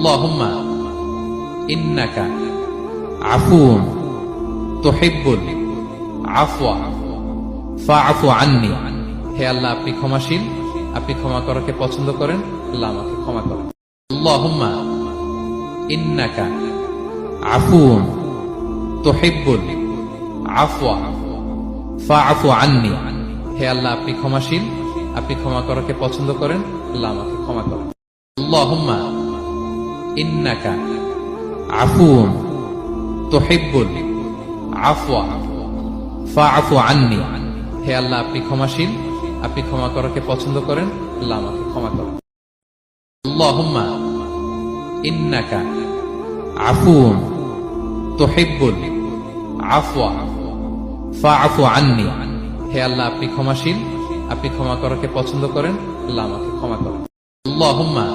আল্লাহুম্মা ইন্নাকা আফুউন তুহিব্বুল আফওয়া ফাআফু আন্নি। হে আল্লাহ, আপনি ক্ষমাশীল, আপনি ক্ষমা করাকে পছন্দ করেন, আল্লাহ আমাকে ক্ষমা করেন। আল্লাহুম্মা ইন্নাকা আফুউন তুহিব্বুল আফওয়া ফাআফু আন্নি। হে আল্লাহ, আপনি ক্ষমাশীল, আপনি ক্ষমা করাকে পছন্দ করেন, আল্লাহ আমাকে ক্ষমা করেন। আল্লাহুম্মা ইন্নাকা আফুউন তুহিব্বুল আফওয়া ফাআফু আন্নি। হে আল্লাহ, আপনি ক্ষমাশীল, আপনি ক্ষমা করাকে পছন্দ করেন, আল্লাহ আমাকে ক্ষমা করেন। আল্লাহুম্মা ইন্নাকা আফুউন তুহিব্বুল আফওয়া ফাআফু আন্নি। হে আল্লাহ, আপনি ক্ষমাশীল, আপনি ক্ষমা করাকে পছন্দ করেন, আল্লাহ আমাকে ক্ষমা করেন। আল্লাহুম্মা